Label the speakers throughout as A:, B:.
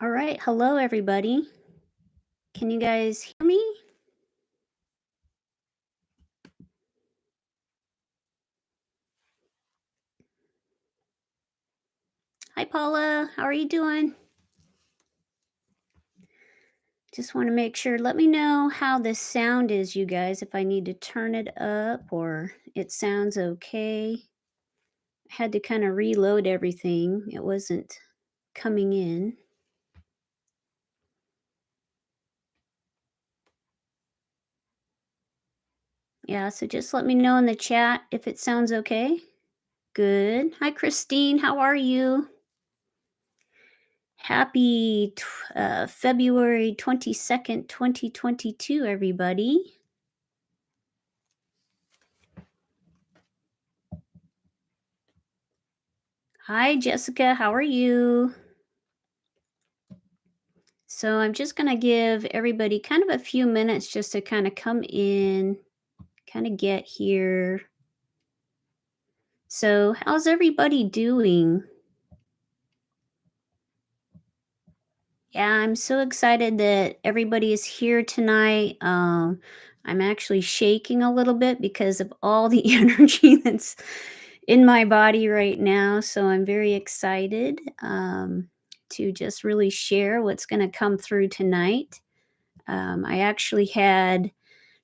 A: All right. Hello, everybody. Can you guys hear me? Hi, Paula. How are you doing? Just want to make sure. Let me know how the sound is, you guys, if I need to turn it up or it sounds okay. I had to kind of reload everything, it wasn't coming in. Yeah, so just let me know in the chat if it sounds okay. Good. Hi, Christine. How are you? Happy February 22nd, 2022, everybody. Hi, Jessica. How are you? So I'm just going to give everybody kind of a few minutes just to kind of come in, kind of get here. So, how's everybody doing? Yeah, I'm so excited that everybody is here tonight. I'm actually shaking a little bit because of all the energy that's in my body right now. So I'm very excited to just really share what's going to come through tonight. I actually had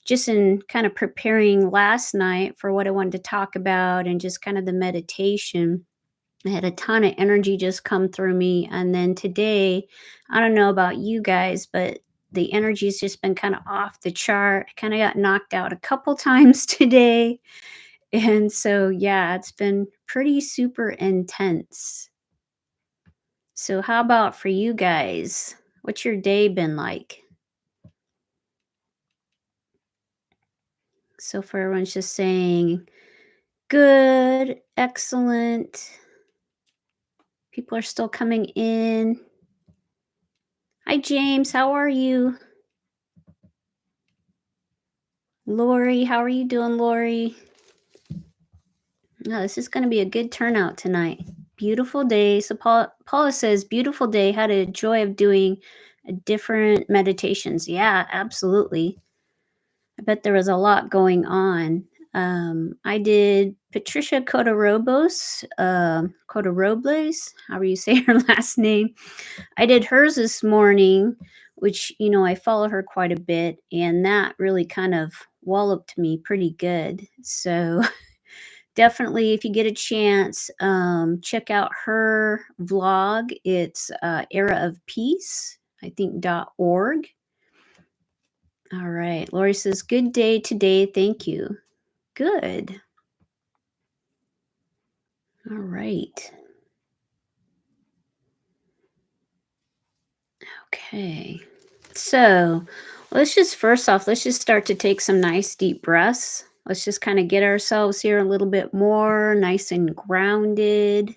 A: just in kind of preparing last night for what I wanted to talk about and just kind of the meditation. I had a ton of energy just come through me. And then today, I don't know about you guys, but the energy's just been kind of off the chart. I kind of got knocked out a couple times today. And so, yeah, it's been pretty super intense. So, how about for you guys? What's your day been like? So, for everyone's just saying, good, excellent. People are still coming in. Hi, James. How are you? Lori, how are you doing, Lori? No, this is going to be a good turnout tonight. Beautiful day. So Paula says, beautiful day. Had a joy of doing different meditations. Yeah, absolutely. I bet there was a lot going on. I did Patricia Cotorobles, however you say her last name. I did hers this morning, which, I follow her quite a bit, and that really kind of walloped me pretty good. So definitely, if you get a chance, check out her vlog. It's Era of Peace, I think, .org. All right. Lori says, good day today. Thank you. Good. All right. Okay. So let's just start to take some nice deep breaths. Let's just kind of get ourselves here a little bit more nice and grounded.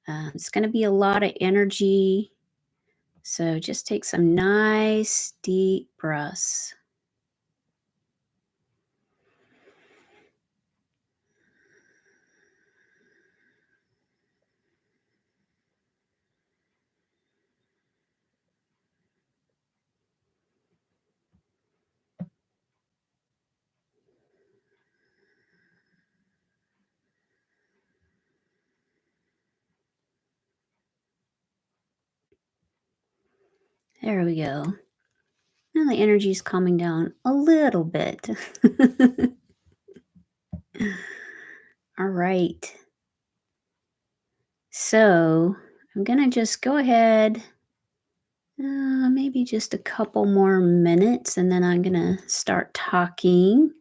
A: It's going to be a lot of energy. So just take some nice deep breaths. There we go. Now the energy is calming down a little bit. All right. So I'm going to just go ahead, maybe just a couple more minutes, and then I'm going to start talking.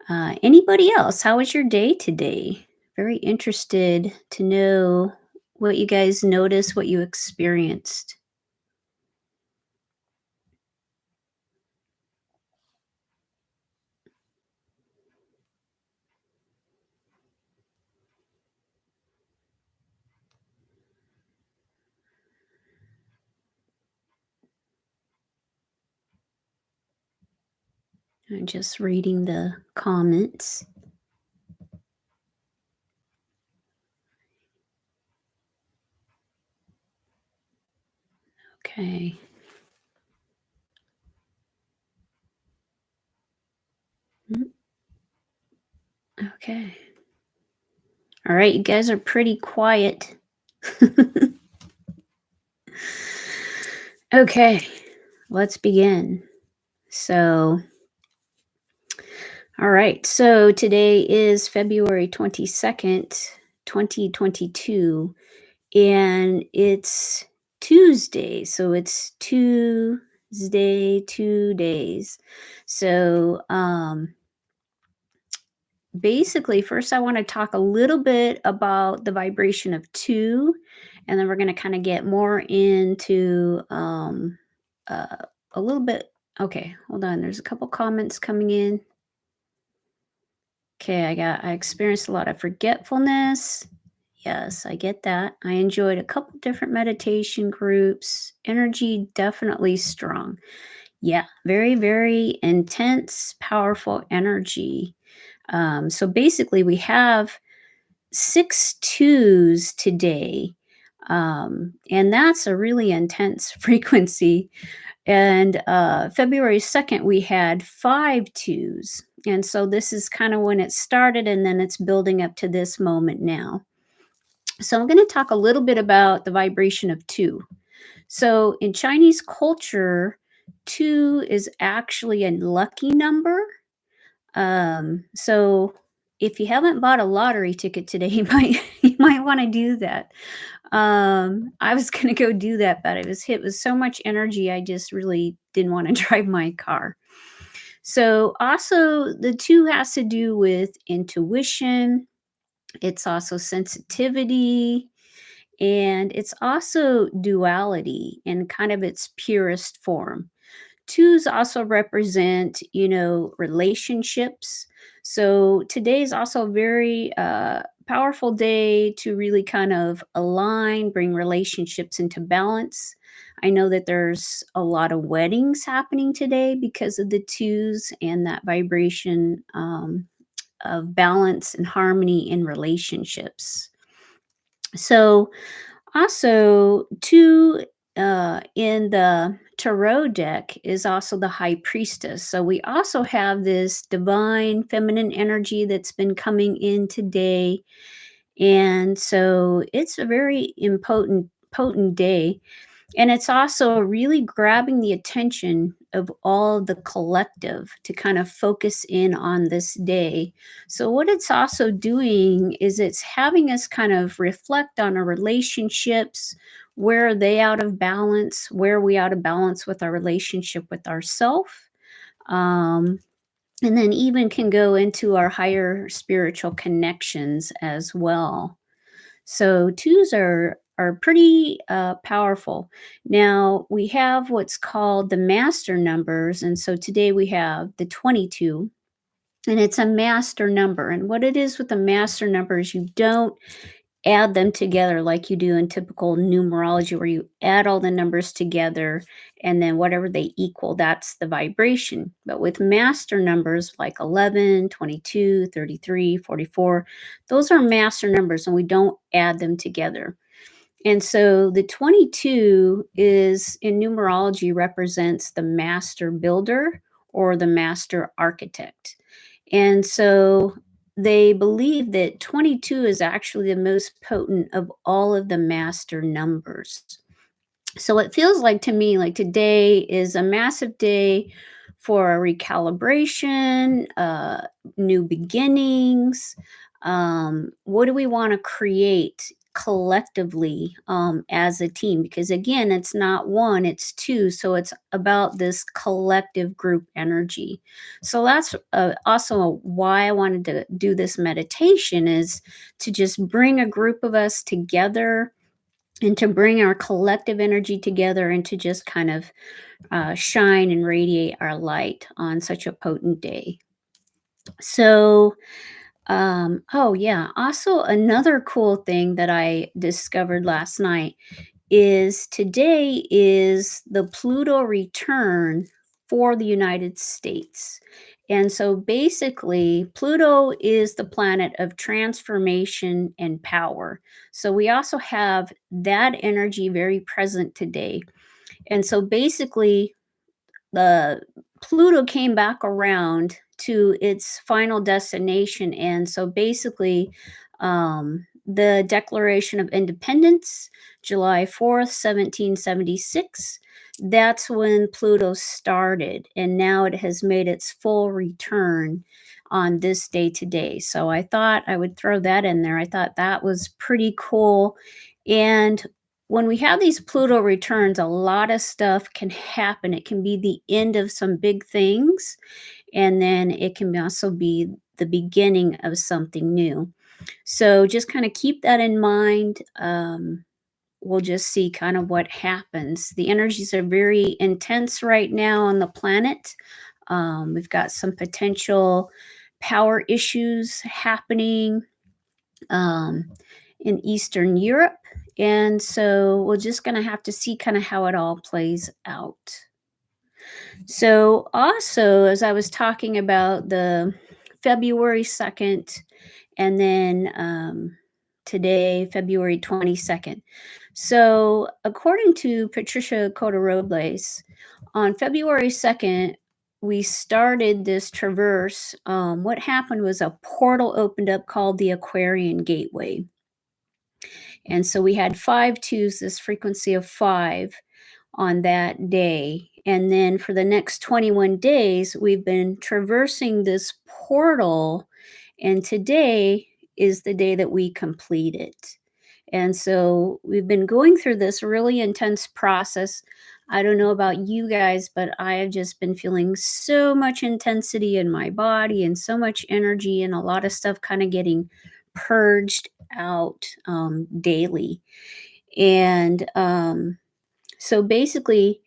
A: Anybody else? How was your day today? Very interested to know what you guys noticed, what you experienced. I'm just reading the comments. Okay. Mm, okay. All right, you guys are pretty quiet. Okay, let's begin. So, all right. So today is February 22nd, 2022, and it's Tuesday. So it's Tuesday, 2 days. So, basically, first I want to talk a little bit about the vibration of two, and then we're going to kind of get more into uh, a little bit. Okay, hold on. There's a couple comments coming in. Okay, I experienced a lot of forgetfulness. Yes, I get that. I enjoyed a couple different meditation groups. Energy definitely strong. Yeah, very, very intense, powerful energy. So basically, we have 6 twos today. And that's a really intense frequency. And February 2nd, we had 5 twos. And so this is kind of when it started, and then it's building up to this moment now. So I'm going to talk a little bit about the vibration of two. So in Chinese culture, two is actually a lucky number. So if you haven't bought a lottery ticket today, you might want to do that. I was gonna go do that, but I was hit with so much energy, I just really didn't want to drive my car. So also the two has to do with intuition. It's also sensitivity, and it's also duality in kind of its purest form. Twos also represent, relationships. So today is also a very powerful day to really kind of align, bring relationships into balance. I know that there's a lot of weddings happening today because of the twos and that vibration of balance and harmony in relationships. So, also, two in the tarot deck is also the high priestess. So we also have this divine feminine energy that's been coming in today. And so it's a very impotent potent day, and it's also really grabbing the attention of all the collective to kind of focus in on this day. So, what it's also doing is it's having us kind of reflect on our relationships. Where are they out of balance? Where are we out of balance with our relationship with ourself? Um, and then even can go into our higher spiritual connections as well. So twos are pretty powerful. Now we have what's called the master numbers, and so today we have the 22, and it's a master number. And what it is with the master numbers, you don't add them together like you do in typical numerology, where you add all the numbers together and then whatever they equal, that's the vibration. But with master numbers like 11, 22, 33, 44, those are master numbers and we don't add them together. And so the 22 is in numerology represents the master builder or the master architect. And so they believe that 22 is actually the most potent of all of the master numbers. So it feels like to me like today is a massive day for a recalibration, new beginnings. What do we want to create collectively as a team? Because again, it's not one, it's two. So it's about this collective group energy. So that's also why I wanted to do this meditation, is to just bring a group of us together and to bring our collective energy together and to just kind of shine and radiate our light on such a potent day. So, oh yeah, also another cool thing that I discovered last night is today is the Pluto return for the United States. And so basically, Pluto is the planet of transformation and power. So we also have that energy very present today. And so basically, the Pluto came back around to its final destination, and so basically, the Declaration of Independence, July 4th, 1776, that's when Pluto started, and now it has made its full return on this day today. So I thought I would throw that in there. I thought that was pretty cool. And when we have these Pluto returns, a lot of stuff can happen. It can be the end of some big things, and then it can also be the beginning of something new. So just kind of keep that in mind. We'll just see kind of what happens. The energies are very intense right now on the planet. We've got some potential power issues happening um, in Eastern Europe. And so we're just going to have to see kind of how it all plays out. So, also, as I was talking about the February 2nd, and then today, February 22nd. So, according to Patricia Cota Robles, on February 2nd, we started this traverse. What happened was a portal opened up called the Aquarian Gateway. And so we had 5 twos, this frequency of 5 on that day. And then for the next 21 days, we've been traversing this portal. And today is the day that we complete it. And so we've been going through this really intense process. I don't know about you guys, but I have just been feeling so much intensity in my body and so much energy, and a lot of stuff kind of getting purged out daily. And so basically,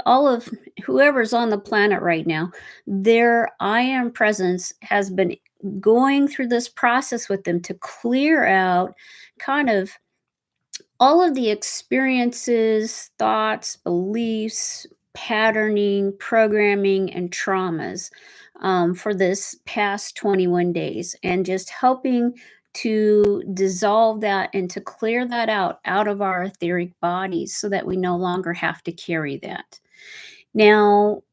A: all of whoever's on the planet right now, their I am presence has been going through this process with them to clear out kind of all of the experiences, thoughts, beliefs, patterning, programming, and traumas for this past 21 days, and just helping to dissolve that and to clear that out of our etheric bodies so that we no longer have to carry that. Now,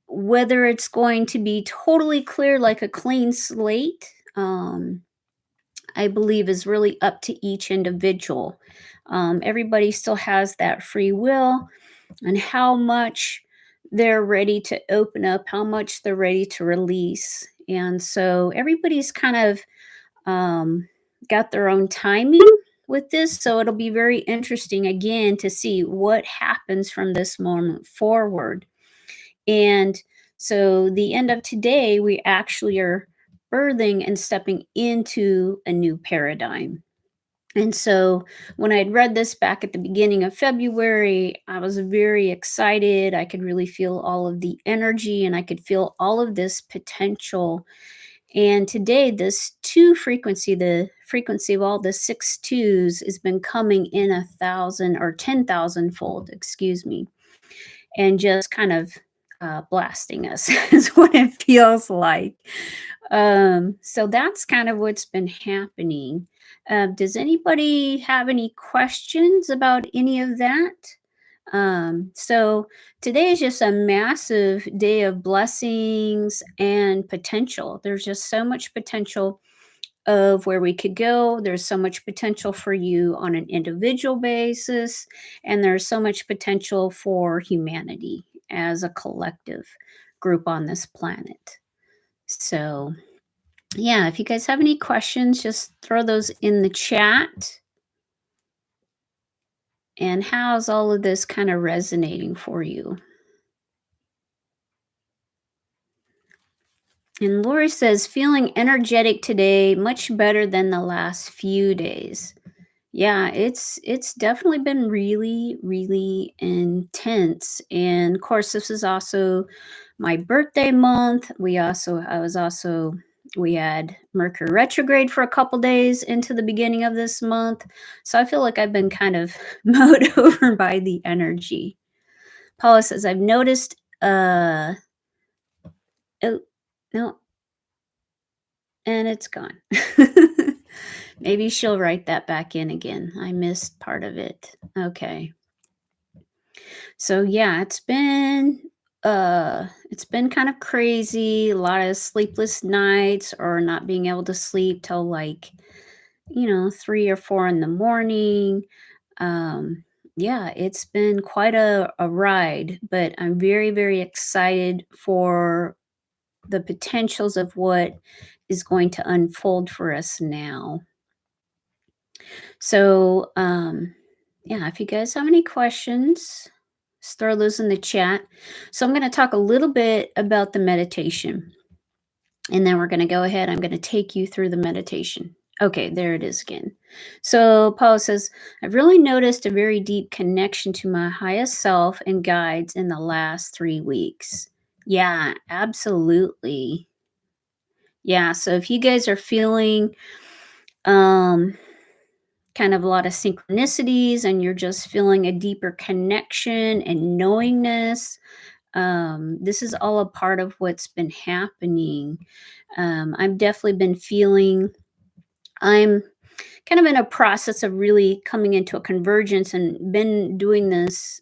A: whether it's going to be totally clear like a clean slate, I believe is really up to each individual. Everybody still has that free will and how much they're ready to open up, how much they're ready to release. And so everybody's kind of got their own timing with this. So it'll be very interesting again to see what happens from this moment forward. And so the end of today, we actually are birthing and stepping into a new paradigm. And so when I'd read this back at the beginning of February, I was very excited. I could really feel all of the energy and I could feel all of this potential. And today, this two frequency, the frequency of all the 6 twos, has been coming in 1,000 or 10,000 fold, excuse me, and just kind of blasting us is what it feels like. So that's kind of what's been happening. Does anybody have any questions about any of that? So today is just a massive day of blessings and potential. There's just so much potential of where we could go. There's so much potential for you on an individual basis, and there's so much potential for humanity as a collective group on this planet. So, yeah, if you guys have any questions, just throw those in the chat. And how's all of this kind of resonating for you? And Lori says, feeling energetic today, much better than the last few days. Yeah, it's definitely been really, really intense. And of course, this is also my birthday month. We had Mercury retrograde for a couple days into the beginning of this month. So I feel like I've been kind of mowed over by the energy. Paula says, I've noticed oh no, and it's gone. Maybe she'll write that back in again. I missed part of it. Okay. So yeah, it's been kind of crazy, a lot of sleepless nights or not being able to sleep till like, 3 or 4 in the morning. Um yeah, it's been quite a ride, but I'm very, very excited for the potentials of what is going to unfold for us now. So, yeah, if you guys have any questions, just throw those in the chat. So, I'm going to talk a little bit about the meditation, and then we're going to go ahead. I'm going to take you through the meditation. Okay, there it is again. So, Paula says, I've really noticed a very deep connection to my highest self and guides in the last 3 weeks. Yeah, absolutely. Yeah, so if you guys are feeling um kind of a lot of synchronicities and you're just feeling a deeper connection and knowingness, this is all a part of what's been happening. I've definitely been feeling I'm kind of in a process of really coming into a convergence and been doing this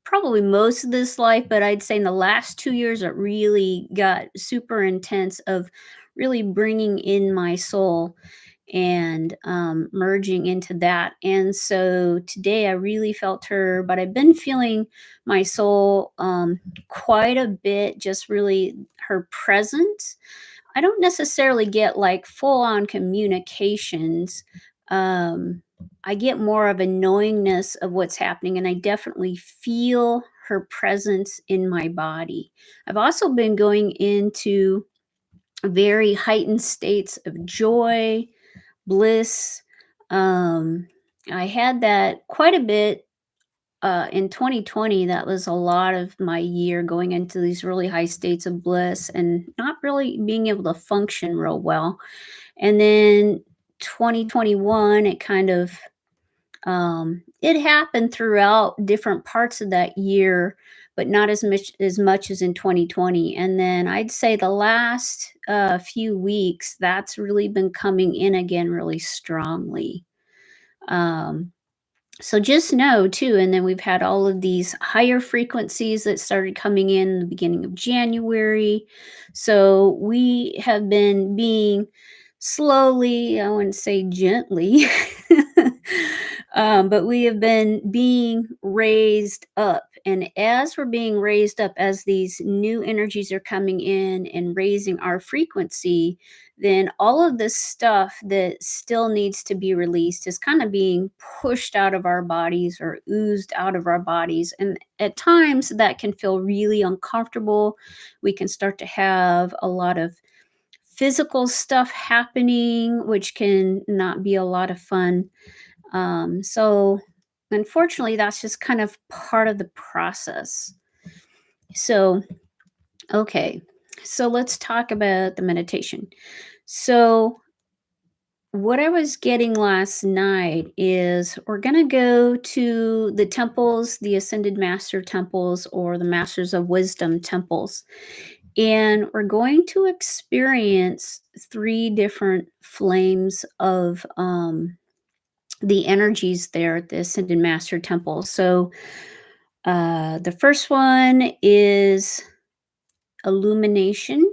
A: probably most of this life, but I'd say in the last 2 years it really got super intense of really bringing in my soul and merging into that. And so today I really felt her, but I've been feeling my soul quite a bit, just really her presence. I don't necessarily get like full on communications. Um, I get more of a knowingness of what's happening, and I definitely feel her presence in my body. I've also been going into very heightened states of joy, bliss. Um, I had that quite a bit in 2020. That was a lot of my year going into these really high states of bliss and not really being able to function real well. And then 2021, it kind of it happened throughout different parts of that year, but not as much as in 2020. And then I'd say the last few weeks, that's really been coming in again really strongly. Um, so just know too, and then we've had all of these higher frequencies that started coming in the beginning of January. So we have been being slowly, I wouldn't say gently, but we have been being raised up. And as we're being raised up, as these new energies are coming in and raising our frequency, then all of this stuff that still needs to be released is kind of being pushed out of our bodies or oozed out of our bodies. And at times that can feel really uncomfortable. We can start to have a lot of physical stuff happening, which can not be a lot of fun. So, unfortunately, that's just kind of part of the process. So, okay. So, let's talk about the meditation. So, what I was getting last night is we're going to go to the temples, the Ascended Master temples, or the Masters of Wisdom temples. And we're going to experience three different flames of the energies there at the Ascended Master temple. So the first one is illumination.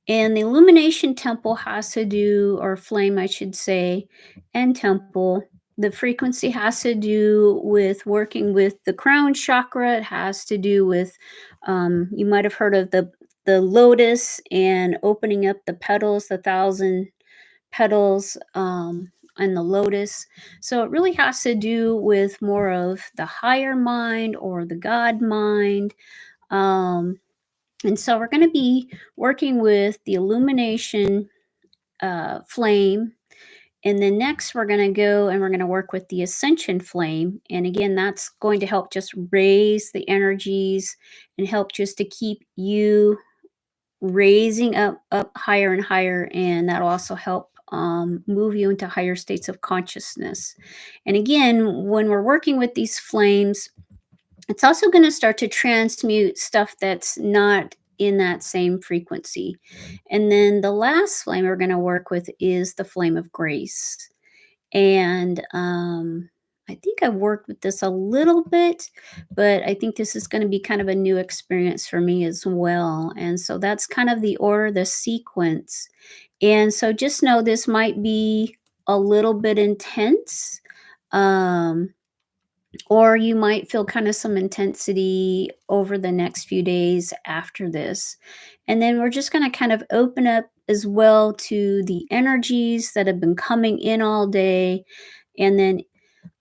A: And the illumination temple has to do, or flame, I should say, and temple. The frequency has to do with working with the crown chakra. It has to do with, you might have heard of the lotus and opening up the petals, the thousand petals, and the lotus. So it really has to do with more of the higher mind or the God mind. Um, and so we're going to be working with the illumination flame. And then next, we're going to go and we're going to work with the ascension flame. And again, that's going to help just raise the energies and help just to keep you raising up higher and higher. And that'll also help move you into higher states of consciousness. And again, when we're working with these flames, it's also going to start to transmute stuff that's not in that same frequency. And then the last flame we're going to work with is the flame of grace. And I think I've worked with this a little bit, but I think this is going to be kind of a new experience for me as well. And so that's kind of the order, the sequence. And so just know this might be a little bit intense. Um, or you might feel kind of some intensity over the next few days after this. And then we're just going to kind of open up as well to the energies that have been coming in all day. And then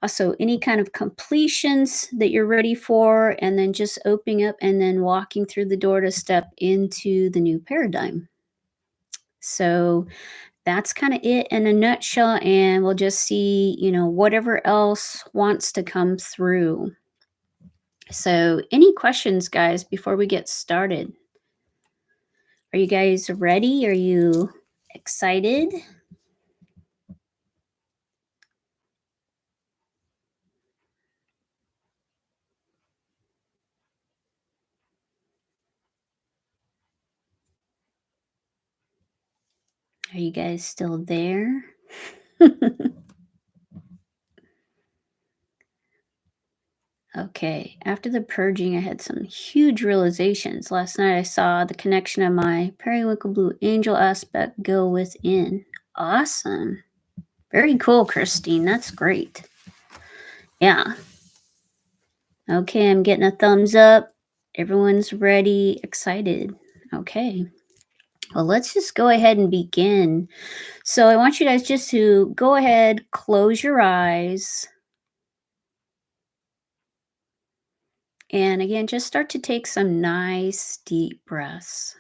A: also any kind of completions that you're ready for. And then just opening up and then walking through the door to step into the new paradigm. So that's kind of it in a nutshell. And we'll just see, whatever else wants to come through. So, any questions, guys, before we get started? Are you guys ready? Are you excited? Are you guys still there? Okay. After the purging, I had some huge realizations. Last night, I saw the connection of my periwinkle blue angel aspect go within. Awesome. Very cool, Christine. That's great. Yeah. Okay, I'm getting a thumbs up. Everyone's ready, excited. Okay. Well, let's just go ahead and begin. So, I want you guys just to go ahead, close your eyes, and again, just start to take some nice deep breaths.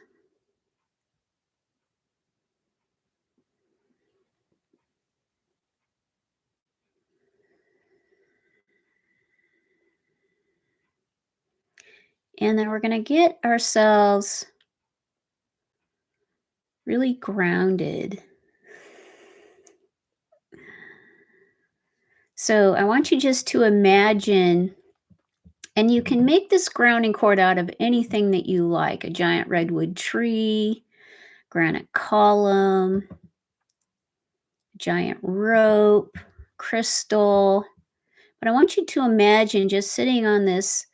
A: And then we're going to get ourselves really grounded. So, I want you just to imagine, and you can make this grounding cord out of anything that you like, a giant redwood tree, granite column, giant rope, crystal. But I want you to imagine just sitting on this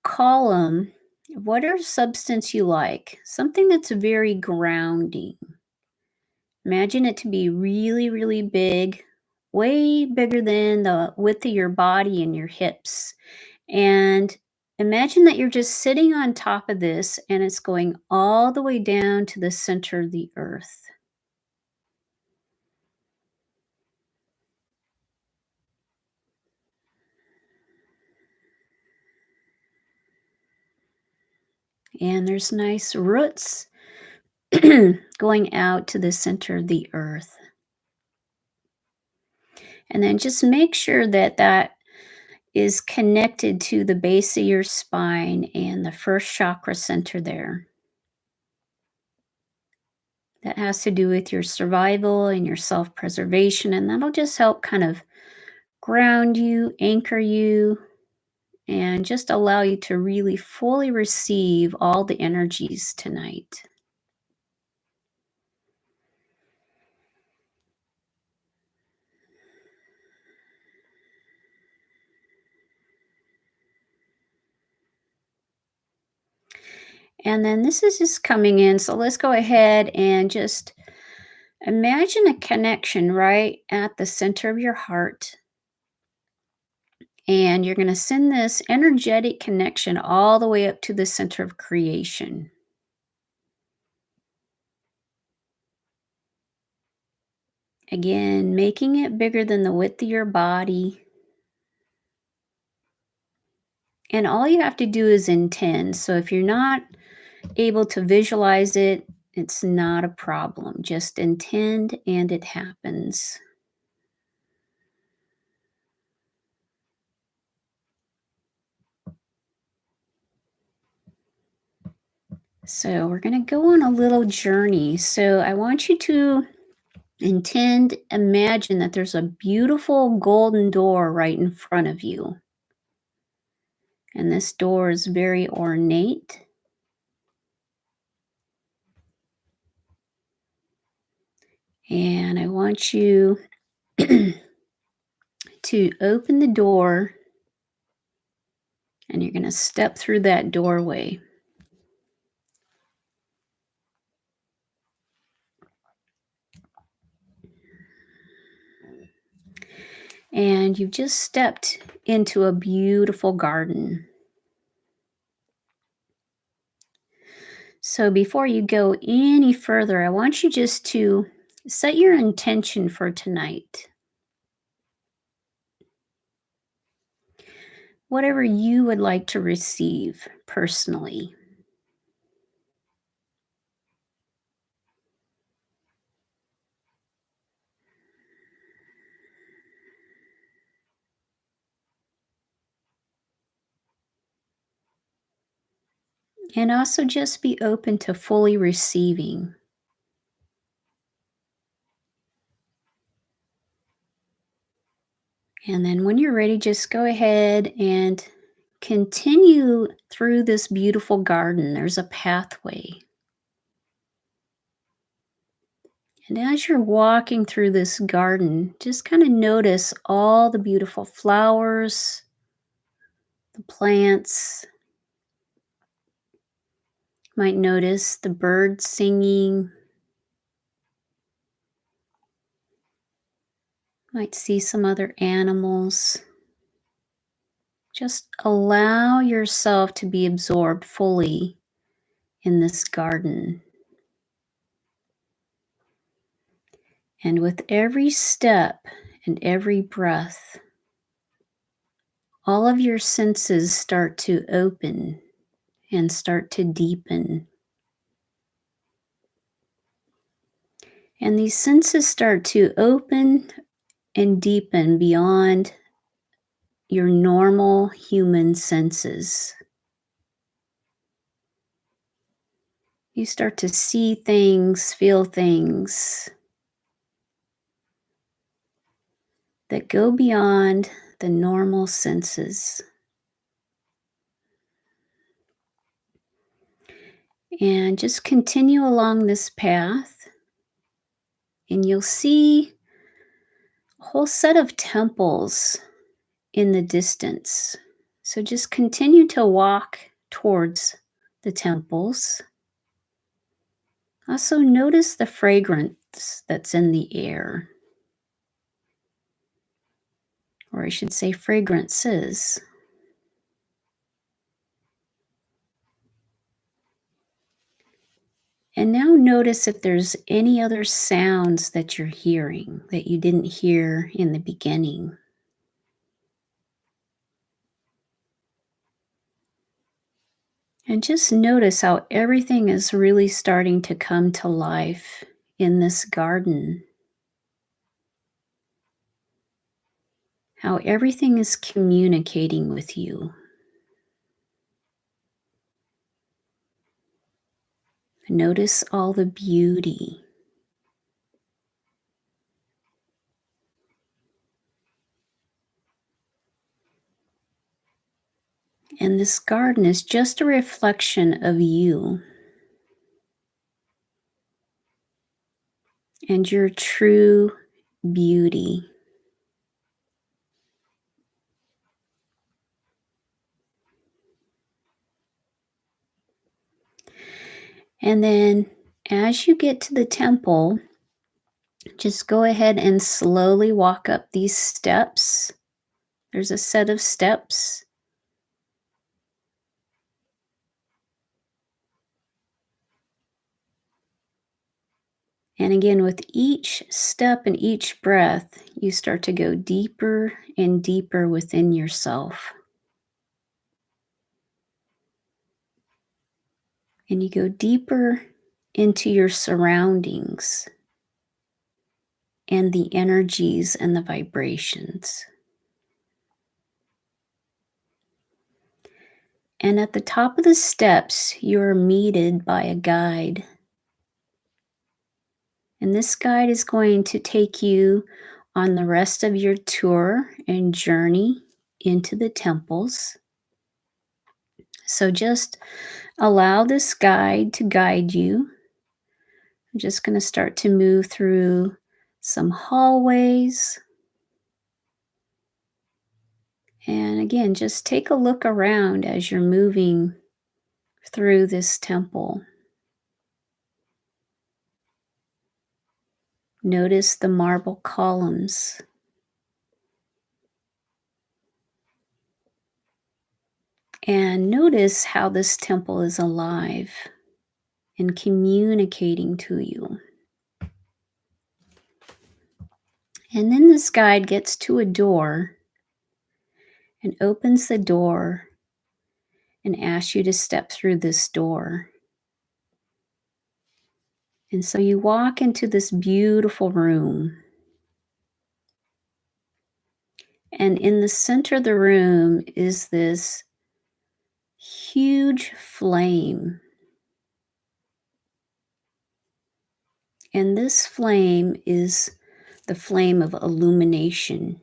A: column, whatever substance you like, something that's very grounding. Imagine it to be really, really big, way bigger than the width of your body and your hips. And imagine that you're just sitting on top of this and it's going all the way down to the center of the earth. And there's nice roots going out to the center of the earth. And then just make sure that that is connected to the base of your spine and the first chakra center there. That has to do with your survival and your self preservation. And that'll just help kind of ground you, anchor you, and just allow you to really fully receive all the energies tonight. And then this is just coming in. So let's go ahead and just imagine a connection right at the center of your heart. And you're going to send this energetic connection all the way up to the center of creation. Again, making it bigger than the width of your body. And all you have to do is intend. So if you're not able to visualize it, it's not a problem. Just intend and it happens. So we're going to go on a little journey. So I want you to imagine that there's a beautiful golden door right in front of you. And this door is very ornate. And I want you to open the door and you're going to step through that doorway. And you've just stepped into a beautiful garden. So before you go any further, I want you just to set your intention for tonight. Whatever you would like to receive personally. And also just be open to fully receiving. And then when you're ready, just go ahead and continue through this beautiful garden. There's a pathway. And as you're walking through this garden, just kind of notice all the beautiful flowers, the plants. Might notice the birds singing. Might see some other animals. Just allow yourself to be absorbed fully in this garden. And with every step and every breath, all of your senses start to open and start to deepen. And these senses start to open and deepen beyond your normal human senses. You start to see things, feel things that go beyond the normal senses. And just continue along this path, and you'll see a whole set of temples in the distance. So just continue to walk towards the temples. Also, notice the fragrance that's in the air. Or I should say fragrances. And now notice if there's any other sounds that you're hearing that you didn't hear in the beginning. And just notice how everything is really starting to come to life in this garden. How everything is communicating with you. Notice all the beauty. And this garden is just a reflection of you and your true beauty. And then as you get to the temple, just go ahead and slowly walk up these steps. There's a set of steps. And again, with each step and each breath, you start to go deeper and deeper within yourself. And you go deeper into your surroundings and the energies and the vibrations. And at the top of the steps, you're meted by a guide. And this guide is going to take you on the rest of your tour and journey into the temples. So just allow this guide to guide you. I'm just going to start to move through some hallways. And again, just take a look around as you're moving through this temple. Notice the marble columns and notice how this temple is alive and communicating to you. And then this guide gets to a door and opens the door and asks you to step through this door. And so you walk into this beautiful room. And in the center of the room is this huge flame. And this flame is the flame of illumination.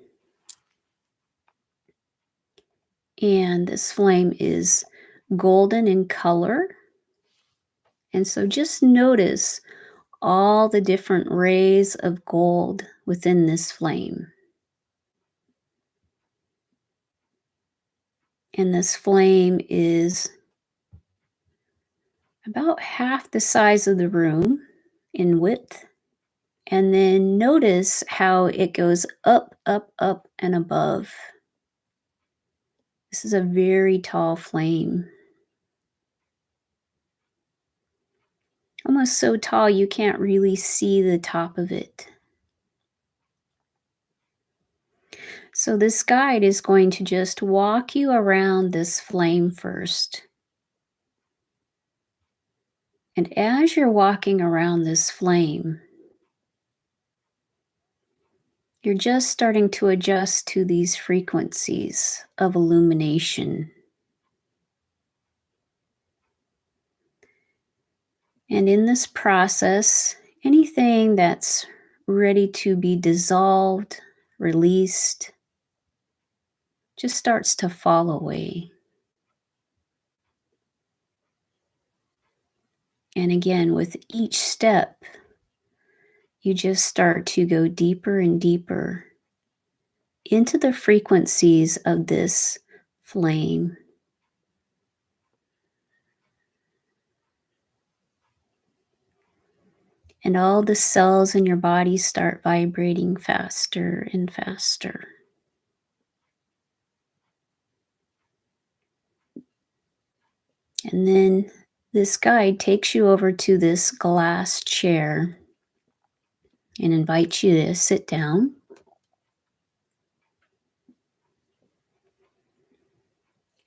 A: And this flame is golden in color. And so just notice all the different rays of gold within this flame. And this flame is about half the size of the room in width. And then notice how it goes up, up, up, and above. This is a very tall flame. Almost so tall you can't really see the top of it. So this guide is going to just walk you around this flame first. And as you're walking around this flame, you're just starting to adjust to these frequencies of illumination. And in this process, anything that's ready to be dissolved, released, just starts to fall away. And again, with each step, you just start to go deeper and deeper into the frequencies of this flame. And all the cells in your body start vibrating faster and faster. And then this guide takes you over to this glass chair and invites you to sit down.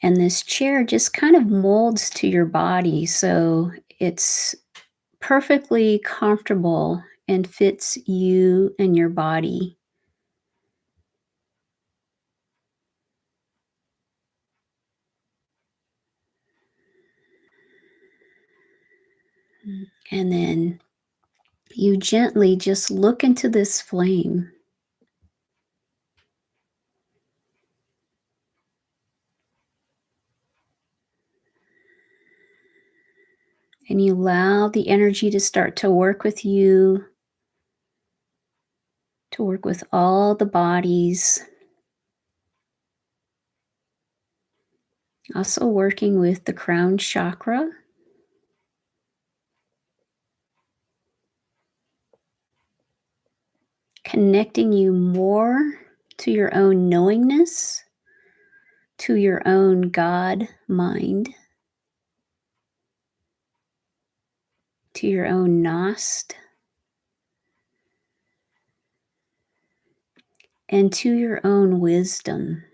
A: And this chair just kind of molds to your body, so it's perfectly comfortable and fits you and your body. And then you gently just look into this flame. And you allow the energy to start to work with you, to work with all the bodies. Also working with the crown chakra. Connecting you more to your own knowingness, to your own God mind, to your own Nost, and to your own wisdom.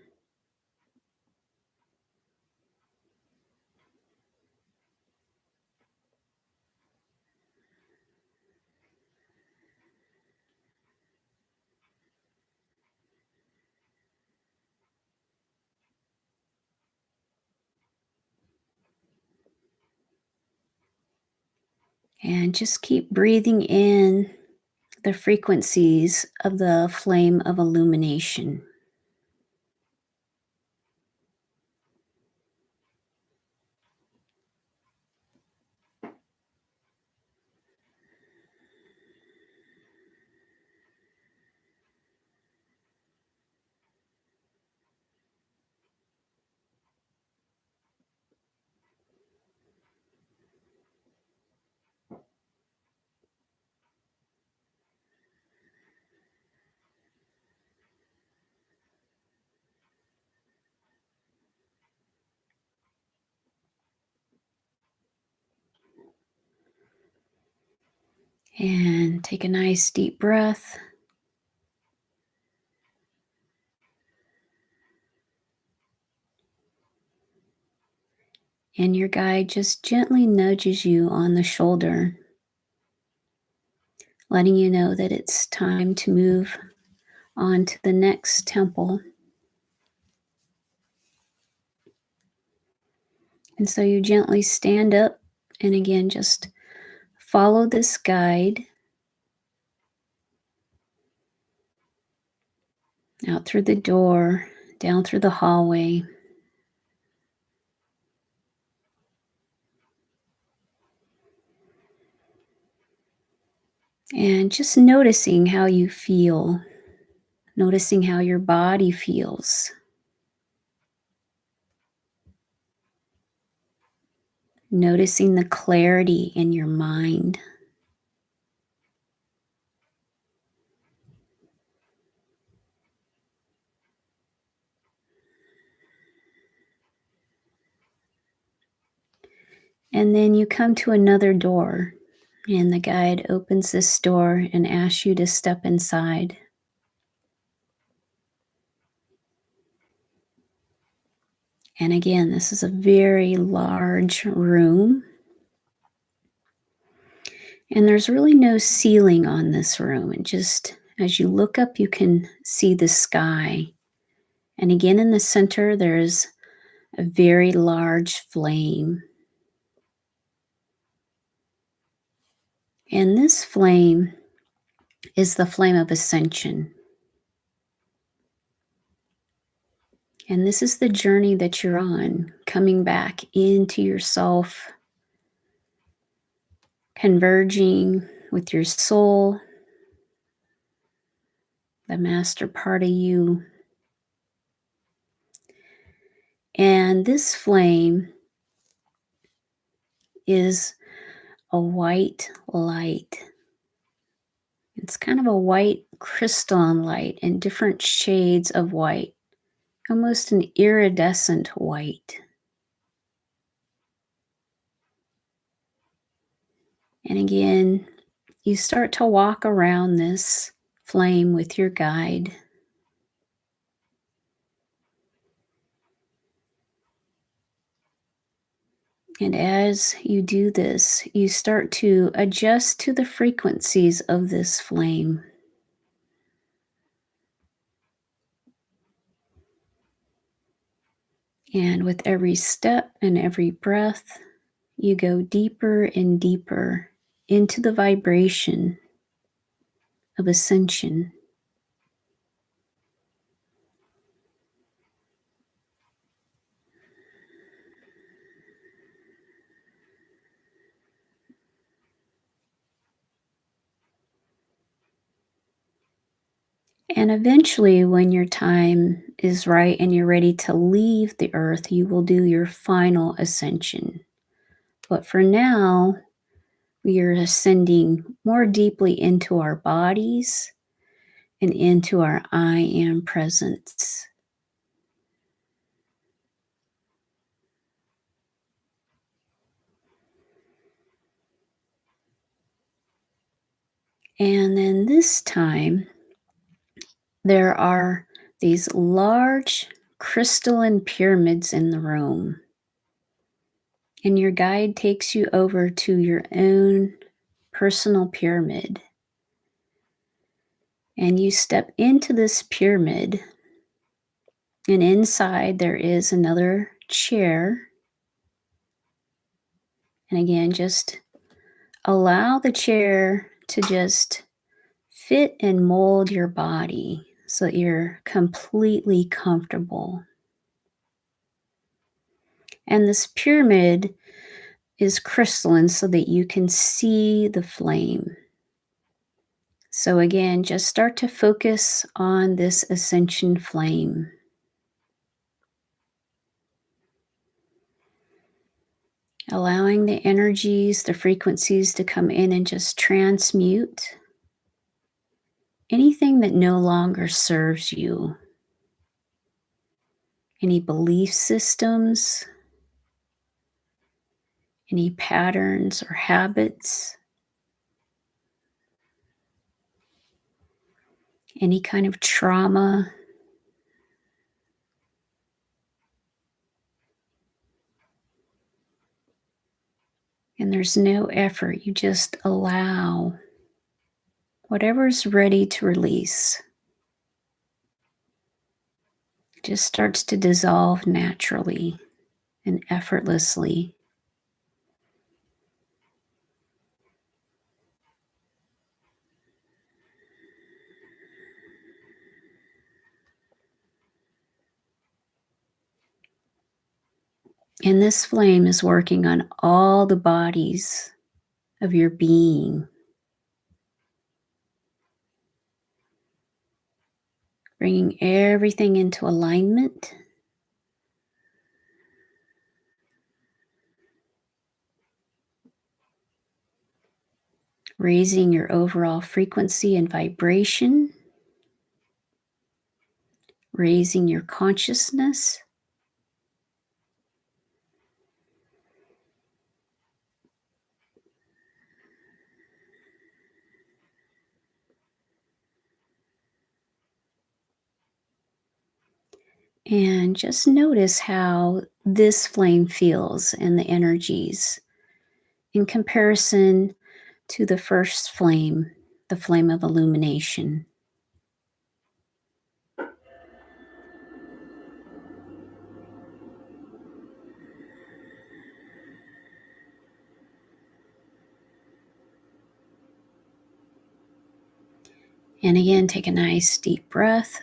A: And just keep breathing in the frequencies of the flame of illumination. And take a nice deep breath. And your guide just gently nudges you on the shoulder, letting you know that it's time to move on to the next temple. And so you gently stand up and again just follow this guide out through the door, down through the hallway. And just noticing how you feel, noticing how your body feels, noticing the clarity in your mind. And then you come to another door, and the guide opens this door and asks you to step inside. And again, this is a very large room. And there's really no ceiling on this room. And just as you look up, you can see the sky. And again, in the center, there's a very large flame. And this flame is the flame of ascension. And this is the journey that you're on, coming back into yourself, converging with your soul, the master part of you. And this flame is a white light. It's kind of a white crystalline light in different shades of white, almost an iridescent white. And again, you start to walk around this flame with your guide. And as you do this, you start to adjust to the frequencies of this flame. And with every step and every breath, you go deeper and deeper into the vibration of ascension. And eventually, when your time is right and you're ready to leave the earth, you will do your final ascension. But for now, we are ascending more deeply into our bodies and into our I am presence. And then this time, there are these large crystalline pyramids in the room. And your guide takes you over to your own personal pyramid. And you step into this pyramid, and inside there is another chair. And again, just allow the chair to just fit and mold your body so that you're completely comfortable. And this pyramid is crystalline so that you can see the flame. So again, just start to focus on this ascension flame. Allowing the energies, the frequencies to come in and just transmute anything that no longer serves you. Any belief systems, any patterns or habits, any kind of trauma. And there's no effort. You just allow whatever's ready to release. It just starts to dissolve naturally and effortlessly. And this flame is working on all the bodies of your being, bringing everything into alignment, raising your overall frequency and vibration, raising your consciousness. And just notice how this flame feels and the energies in comparison to the first flame, the flame of illumination. And again, take a nice deep breath.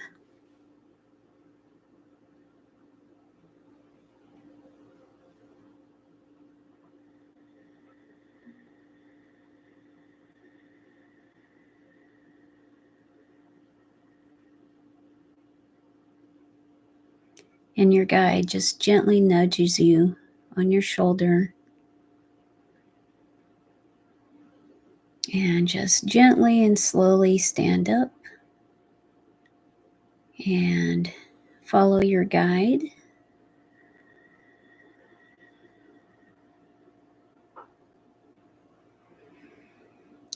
A: And your guide just gently nudges you on your shoulder. And just gently and slowly stand up and follow your guide.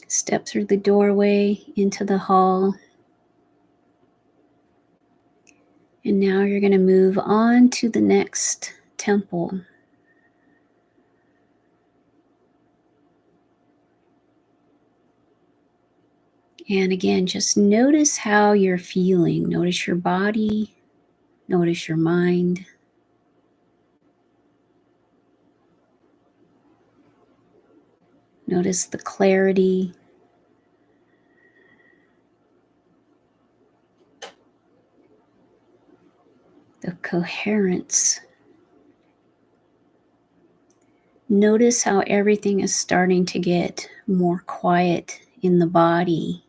A: Step through the doorway into the hall. And now you're going to move on to the next temple. And again, just notice how you're feeling. Notice your body. Notice your mind. Notice the clarity. The coherence. Notice how everything is starting to get more quiet in the body.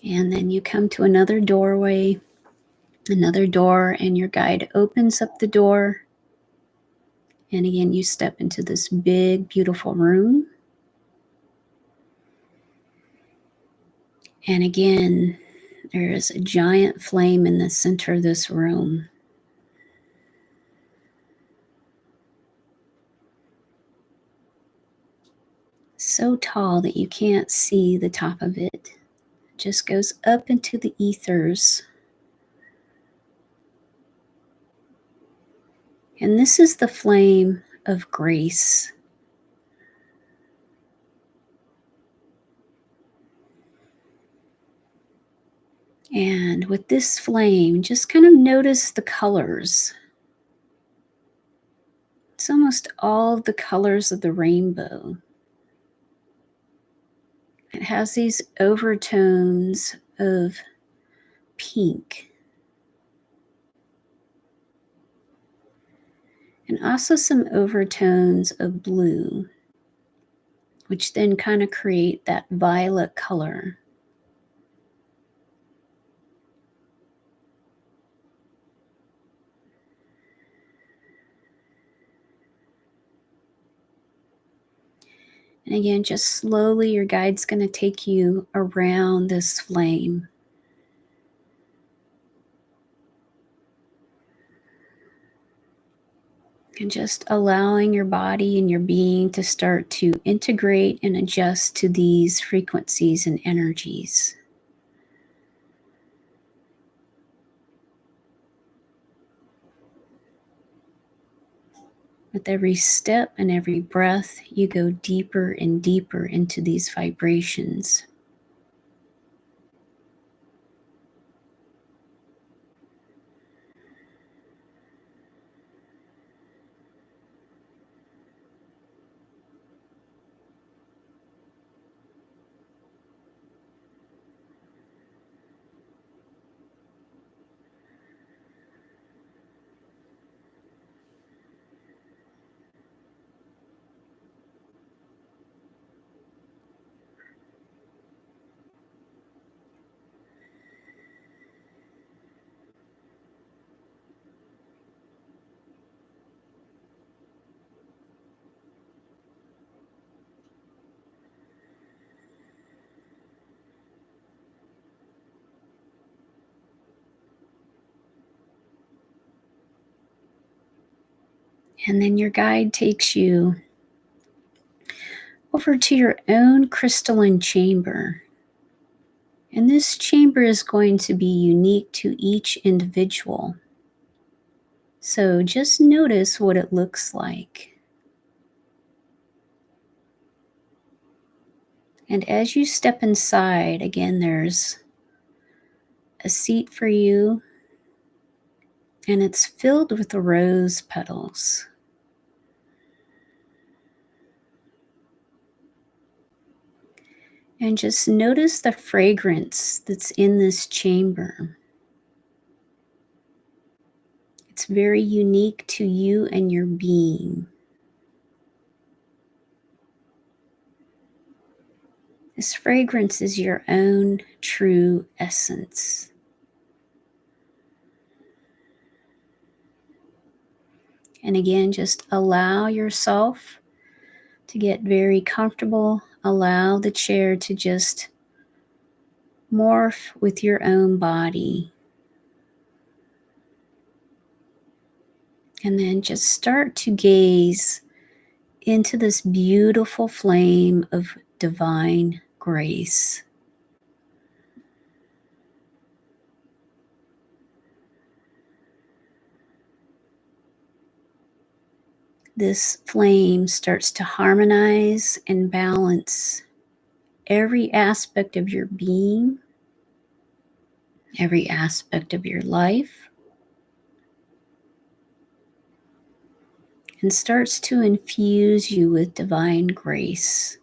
A: And then you come to another doorway, another door, and your guide opens up the door. And again, you step into this big, beautiful room. And again, there is a giant flame in the center of this room. So tall that you can't see the top of it. It just goes up into the ethers. And this is the flame of grace. And with this flame, just kind of notice the colors. It's almost all of the colors of the rainbow. It has these overtones of pink and also some overtones of blue, which then kind of create that violet color. And again, just slowly, your guide's going to take you around this flame. And just allowing your body and your being to start to integrate and adjust to these frequencies and energies. With every step and every breath, you go deeper and deeper into these vibrations. And then your guide takes you over to your own crystalline chamber. And this chamber is going to be unique to each individual. So just notice what it looks like. And as you step inside, again, there's a seat for you, and it's filled with rose petals. And just notice the fragrance that's in this chamber. It's very unique to you and your being. This fragrance is your own true essence. And again, just allow yourself to get very comfortable. Allow the chair to just morph with your own body. And then just start to gaze into this beautiful flame of divine grace. This flame starts to harmonize and balance every aspect of your being, every aspect of your life, and starts to infuse you with divine grace.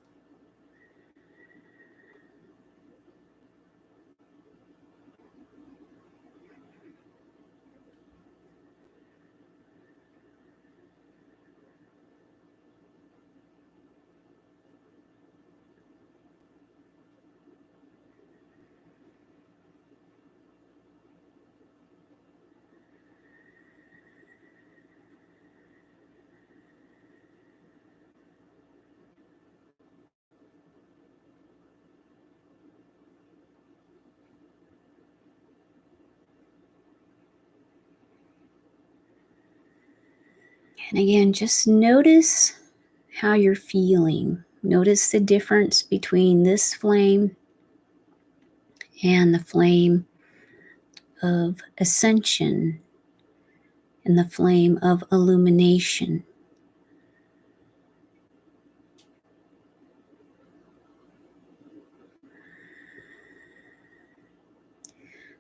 A: And again, just notice how you're feeling. Notice the difference between this flame and the flame of ascension and the flame of illumination.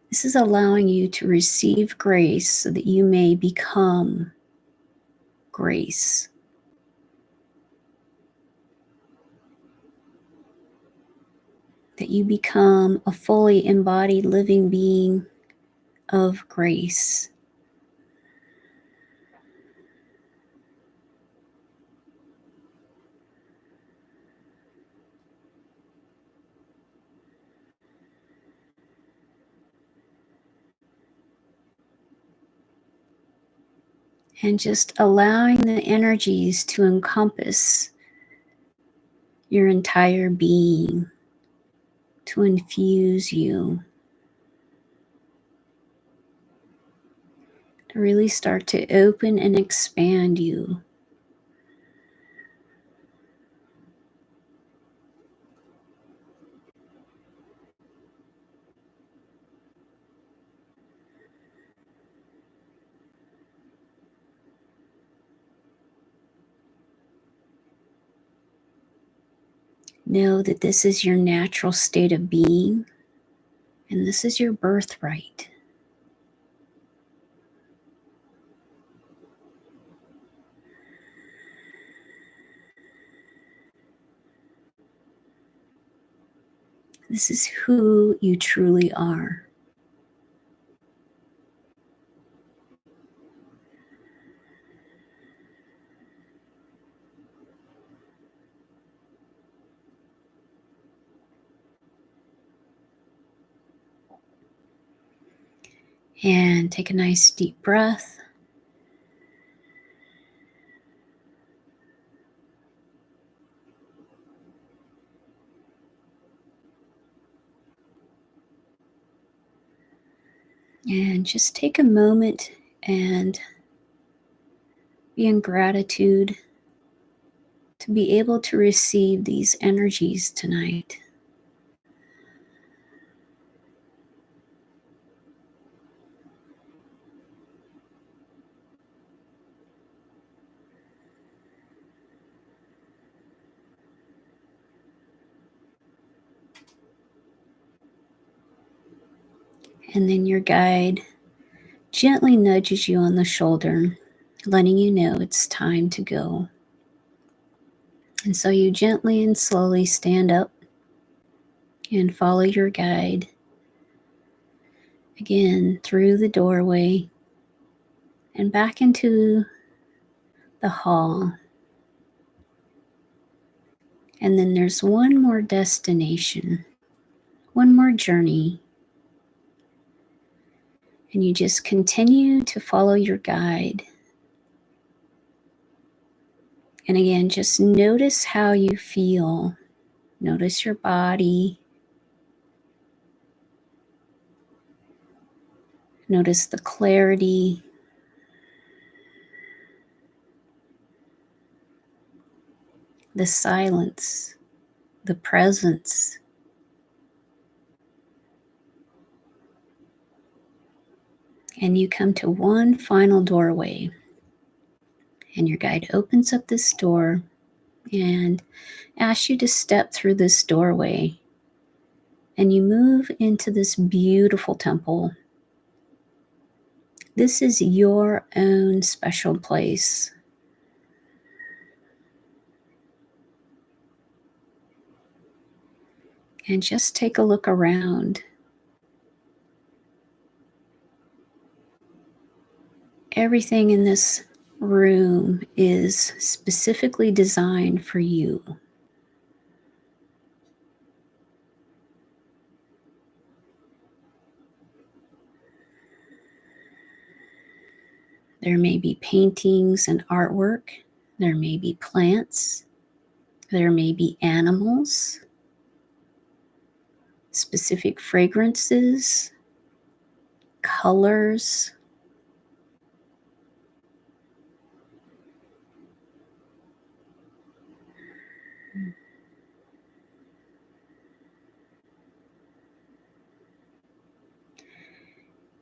A: This is allowing you to receive grace so that you may become grace. That you become a fully embodied living being of grace. And just allowing the energies to encompass your entire being, to infuse you. to really start to open and expand you. Know that this is your natural state of being, and this is your birthright. This is who you truly are. And take a nice deep breath. And just take a moment and be in gratitude to be able to receive these energies tonight. And then your guide gently nudges you on the shoulder, letting you know it's time to go. And so you gently and slowly stand up and follow your guide again through the doorway and back into the hall. And then there's one more destination, one more journey. And you just continue to follow your guide. And again, just notice how you feel. Notice your body. Notice the clarity. The silence. The presence. And you come to one final doorway. And your guide opens up this door and asks you to step through this doorway. And you move into this beautiful temple. This is your own special place. And just take a look around. Everything in this room is specifically designed for you. There may be paintings and artwork. There may be plants. There may be animals, specific fragrances, colors.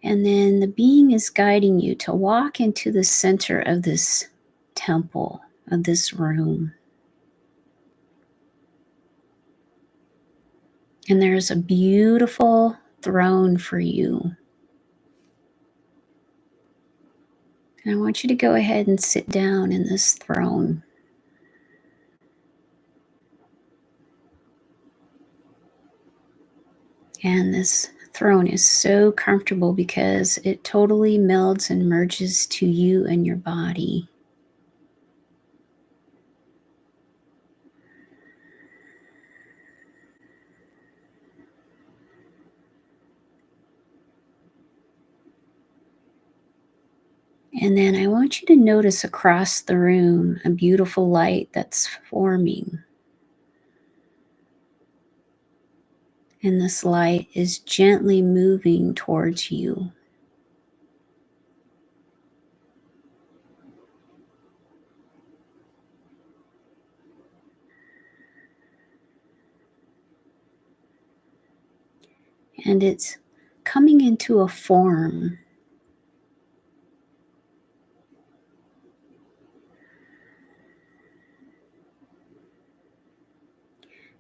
A: And then the being is guiding you to walk into the center of this temple, of this room. And there's a beautiful throne for you. And I want you to go ahead and sit down in this throne. And this throne is so comfortable because it totally melds and merges to you and your body. And then I want you to notice across the room a beautiful light that's forming. And this light is gently moving towards you. and it's coming into a form.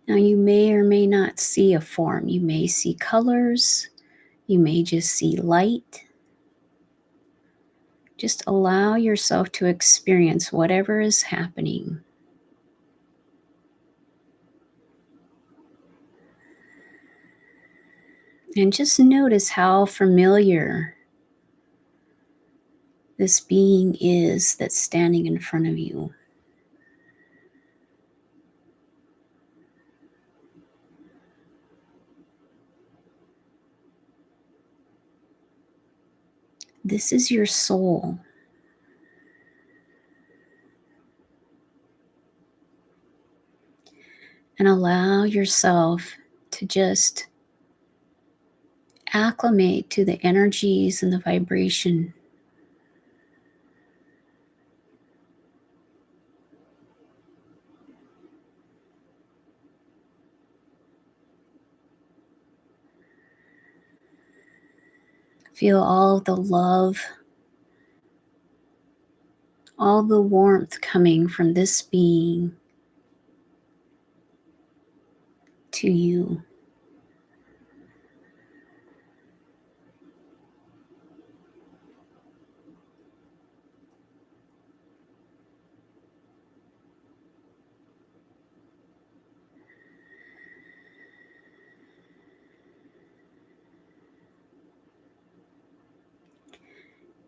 A: Now, you may or may not see a form. You may see colors. You may just see light. Just allow yourself to experience whatever is happening. And just notice how familiar this being is that's standing in front of you. This is your soul. And allow yourself to just acclimate to the energies and the vibration. Feel all the love, all the warmth coming from this being to you.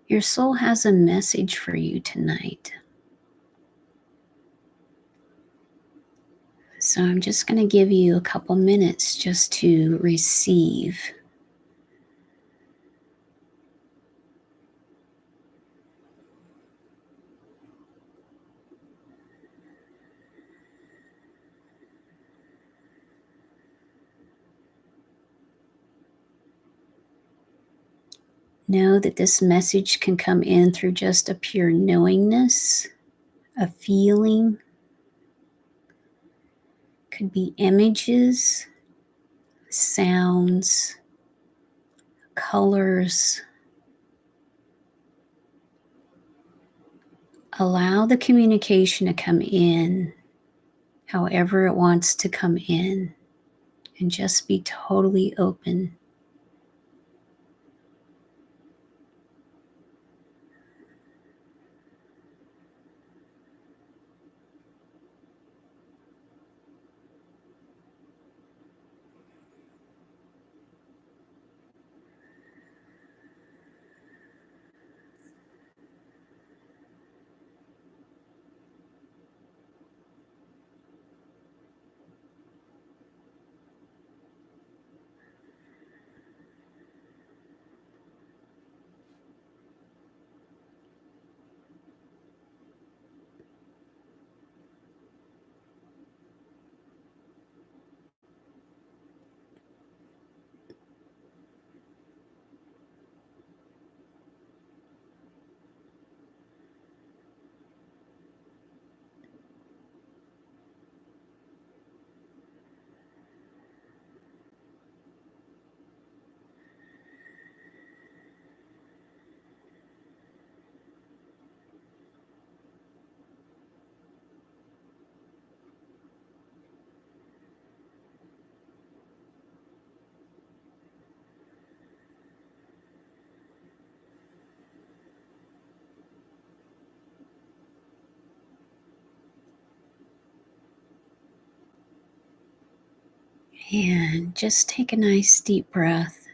A: Your soul has a message for you tonight. So I'm just going to give you a couple minutes just to receive. Know that this message can come in through just a pure knowingness, a feeling. Could be images, sounds, colors. Allow the communication to come in however it wants to come in, and just be totally open. And just take a nice deep breath.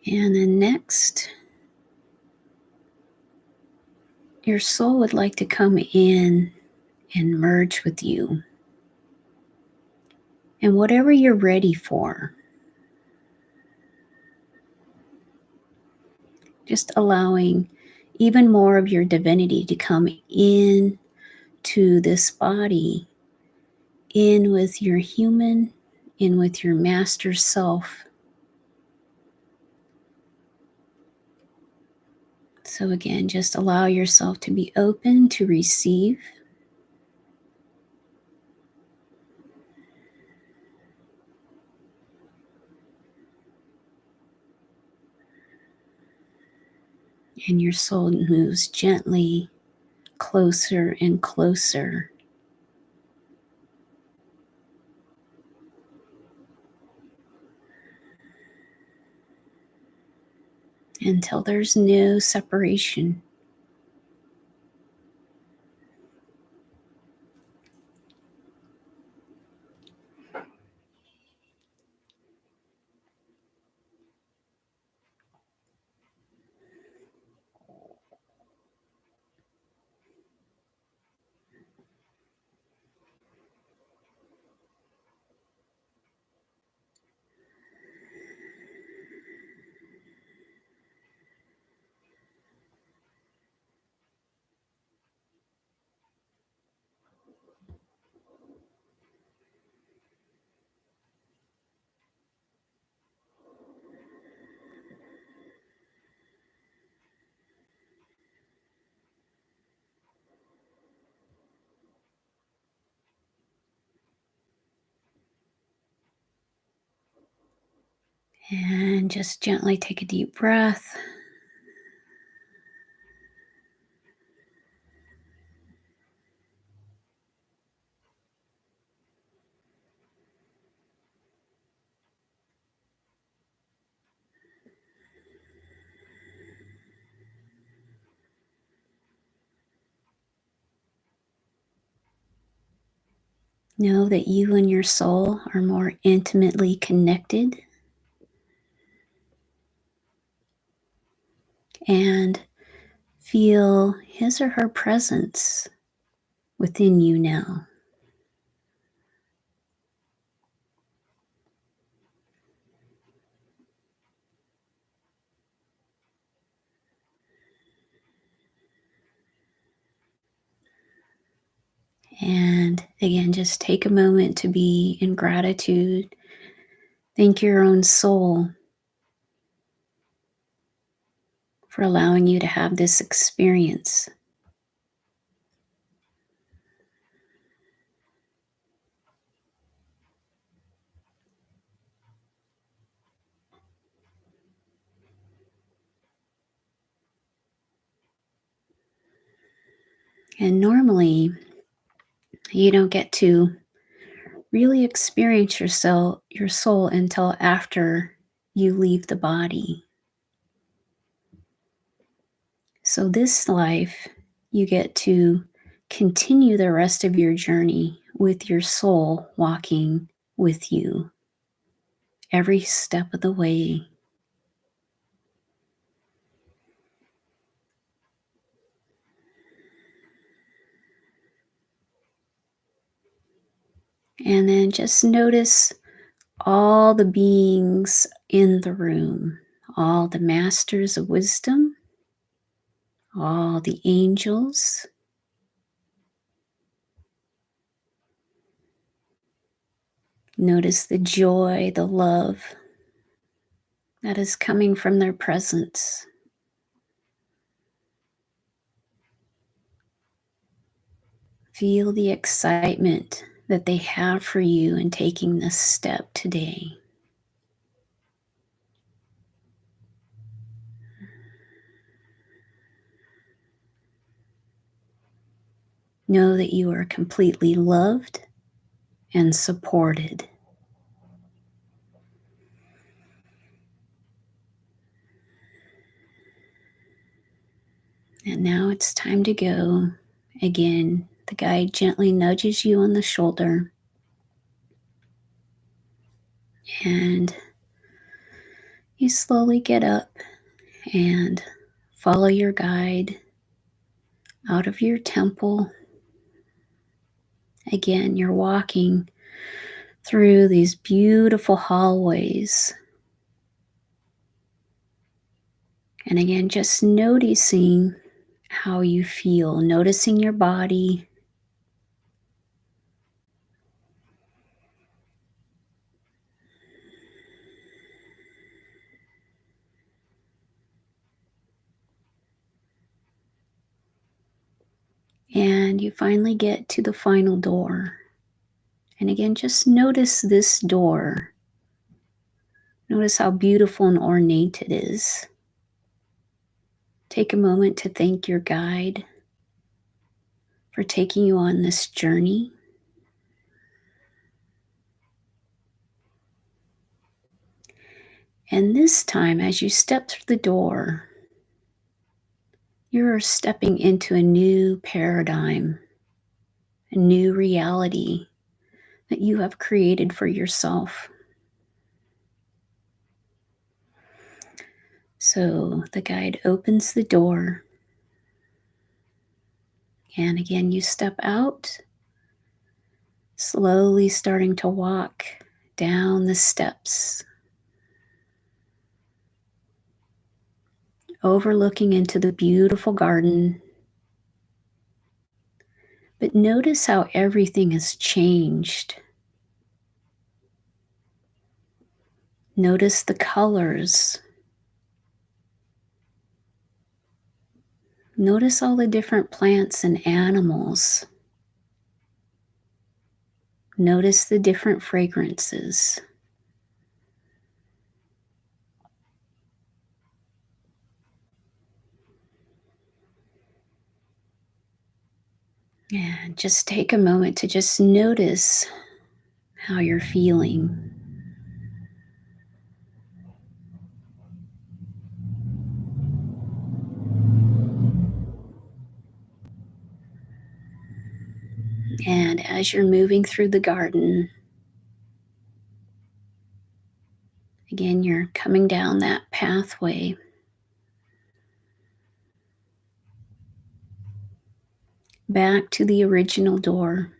A: And then next, your soul would like to come in and merge with you. And whatever you're ready for, just allowing even more of your divinity to come in to this body, in with your human, in with your master self. So, again, just allow yourself to be open to receive. And your soul moves gently closer and closer until there's no separation. And just gently take a deep breath. Know that you and your soul are more intimately connected, and feel his or her presence within you now. And again, just take a moment to be in gratitude. Thank your own soul for allowing you to have this experience. And normally, you don't get to really experience your soul until after you leave the body. So this life, you get to continue the rest of your journey with your soul walking with you every step of the way. And then just notice all the beings in the room, all the masters of wisdom, all the angels. Notice the joy, the love that is coming from their presence. Feel the excitement that they have for you in taking this step today. Know that you are completely loved and supported. And now it's time to go. Again, the guide gently nudges you on the shoulder, and you slowly get up and follow your guide out of your temple. Again, you're walking through these beautiful hallways. And again, just noticing how you feel, noticing your body. And you finally get to the final door. And again, just notice this door. Notice how beautiful and ornate it is. Take a moment to thank your guide for taking you on this journey. And this time, as you step through the door, you're stepping into a new paradigm, a new reality that you have created for yourself. So the guide opens the door, and again, you step out, slowly starting to walk down the steps, overlooking into the beautiful garden. But notice how everything has changed. Notice the colors. Notice all the different plants and animals. Notice the different fragrances. And just take a moment to just notice how you're feeling. And as you're moving through the garden, again, you're coming down that pathway. Back to the original door.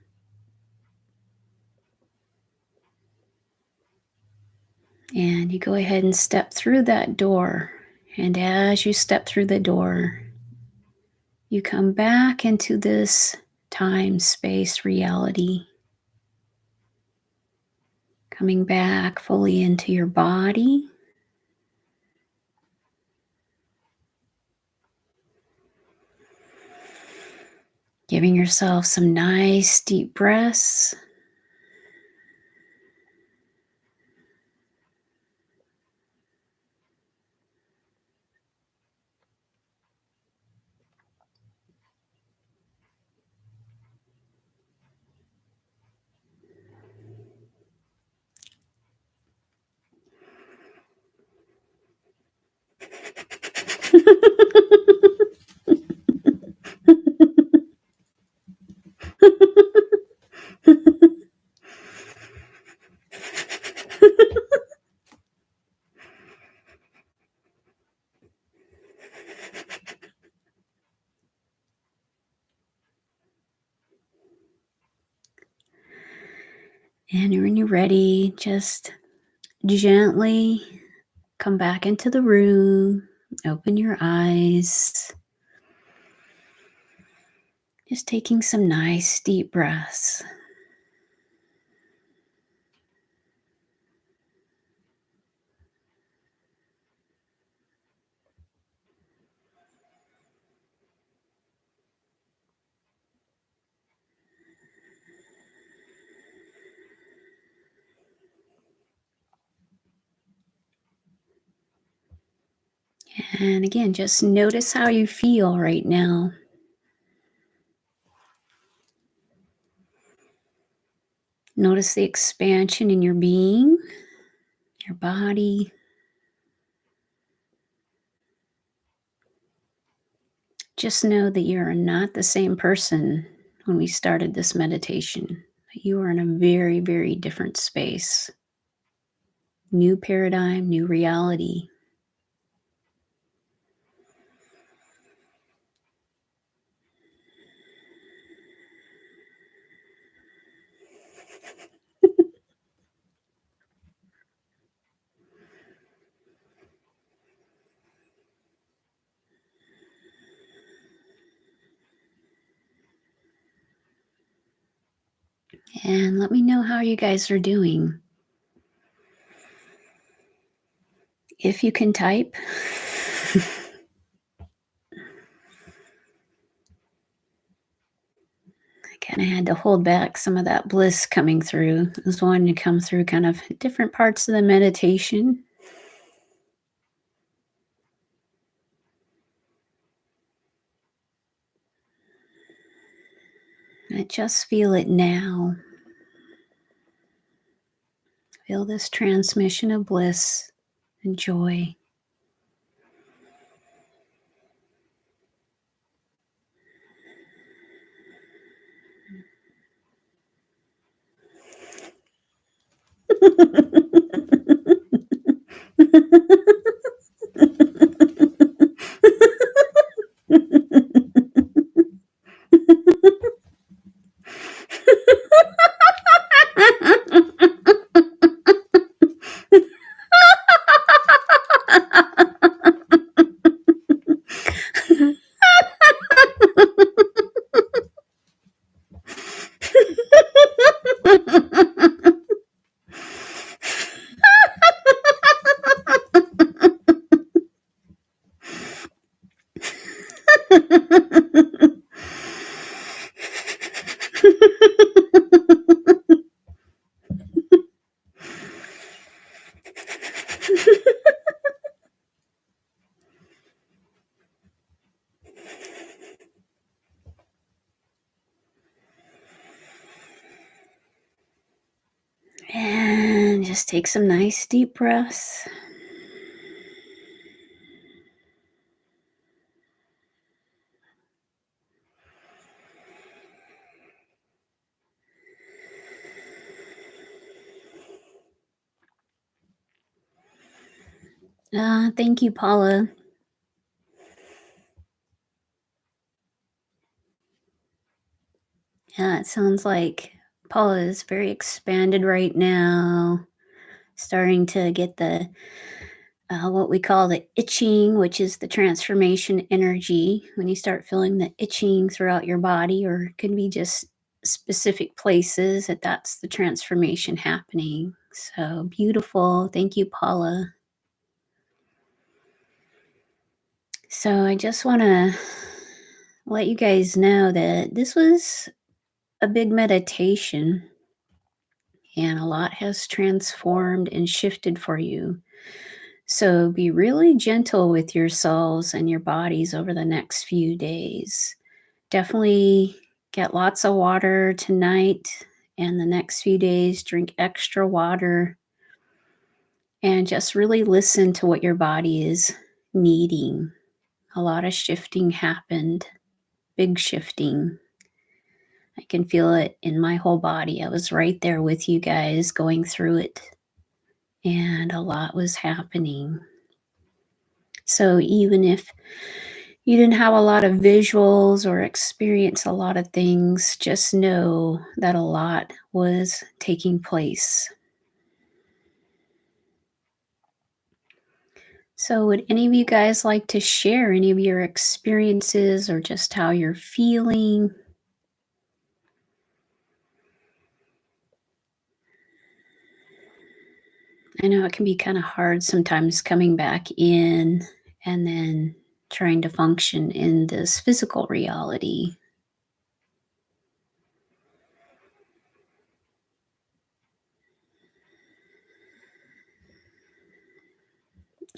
A: And you go ahead and step through that door. And as you step through the door, you come back into this time-space reality. Coming back fully into your body. Giving yourself some nice deep breaths. And when you're ready, just gently come back into the room. Open your eyes. Just taking some nice deep breaths. And again, just notice how you feel right now. Notice the expansion in your being, your body. Just know that you are not the same person when we started this meditation. You are in a very, very different space. New paradigm, new reality. And let me know how you guys are doing. If you can type. Kind of had to hold back some of that bliss coming through. I was wanting to come through kind of different parts of the meditation. I just feel it now. Feel this transmission of bliss and joy. And just take some nice deep breaths. Thank you, Paula. Yeah, it sounds like Paula is very expanded right now, starting to get the what we call the itching, which is the transformation energy. When you start feeling the itching throughout your body, or it could be just specific places, that's the transformation happening. So beautiful. Thank you, Paula. So I just want to let you guys know that this was a big meditation and a lot has transformed and shifted for you. So be really gentle with yourselves and your bodies over the next few days. Definitely get lots of water tonight and the next few days. Drink extra water and just really listen to what your body is needing. A lot of shifting happened, big shifting. I can feel it in my whole body. I was right there with you guys going through it, and a lot was happening. So even if you didn't have a lot of visuals or experience a lot of things, just know that a lot was taking place. So, would any of you guys like to share any of your experiences or just how you're feeling? I know it can be kind of hard sometimes coming back in and then trying to function in this physical reality.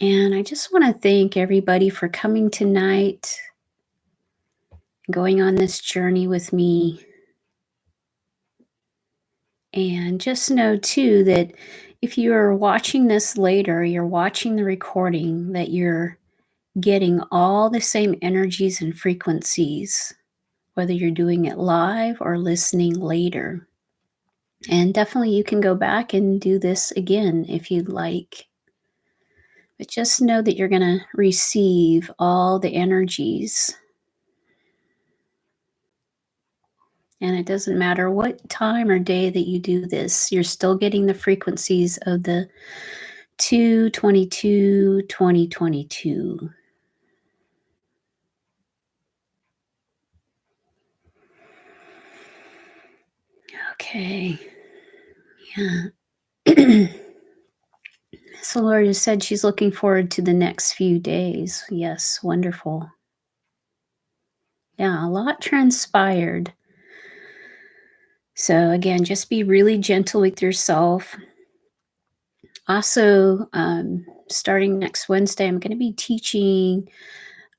A: And I just want to thank everybody for coming tonight, going on this journey with me. And just know too that if you are watching this later, you're watching the recording, that you're getting all the same energies and frequencies, whether you're doing it live or listening later. And definitely you can go back and do this again if you'd like. But just know that you're going to receive all the energies. And it doesn't matter what time or day that you do this, you're still getting the frequencies of the 222 2022. Okay. Yeah. So Lord has said she's looking forward to the next few days. Yes, wonderful. Yeah, a lot transpired. So, again, just be really gentle with yourself. Also, starting next Wednesday, I'm going to be teaching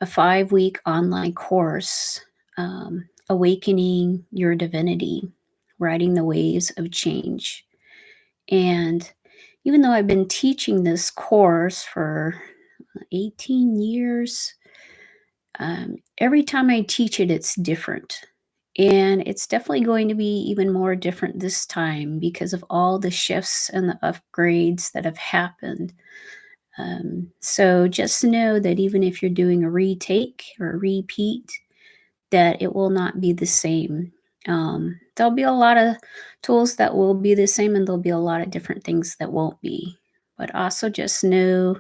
A: a 5-week online course, Awakening Your Divinity, Riding the Waves of Change. And even though I've been teaching this course for 18 years, every time I teach it, it's different. And it's definitely going to be even more different this time because of all the shifts and the upgrades that have happened. So just know that even if you're doing a retake or a repeat, that it will not be the same. There'll be a lot of tools that will be the same, and there'll be a lot of different things that won't be. But also just know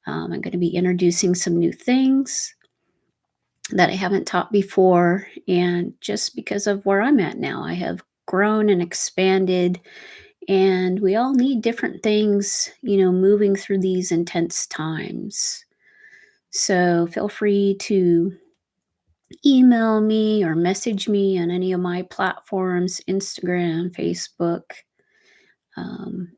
A: I'm going to be introducing some new things that I haven't taught before. And just because of where I'm at now, I have grown and expanded, and we all need different things, moving through these intense times. So feel free to email me or message me on any of my platforms, Instagram, Facebook, um,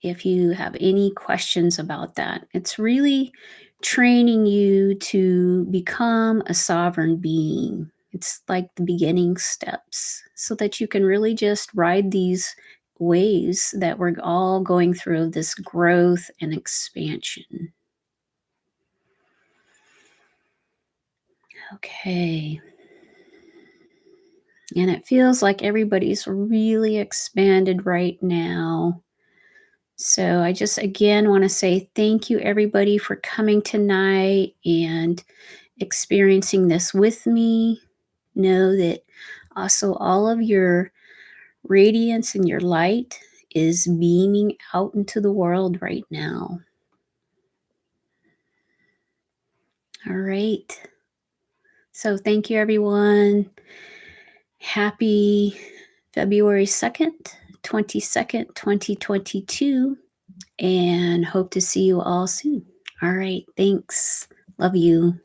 A: if you have any questions about that. It's really training you to become a sovereign being. It's like the beginning steps so that you can really just ride these waves that we're all going through, this growth and expansion. Okay. And it feels like everybody's really expanded right now. So I just again want to say thank you, everybody, for coming tonight and experiencing this with me. Know that also all of your radiance and your light is beaming out into the world right now. All right. So thank you, everyone. Happy February 2nd, 22nd, 2022, and hope to see you all soon. All right. Thanks. Love you.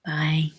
A: Bye.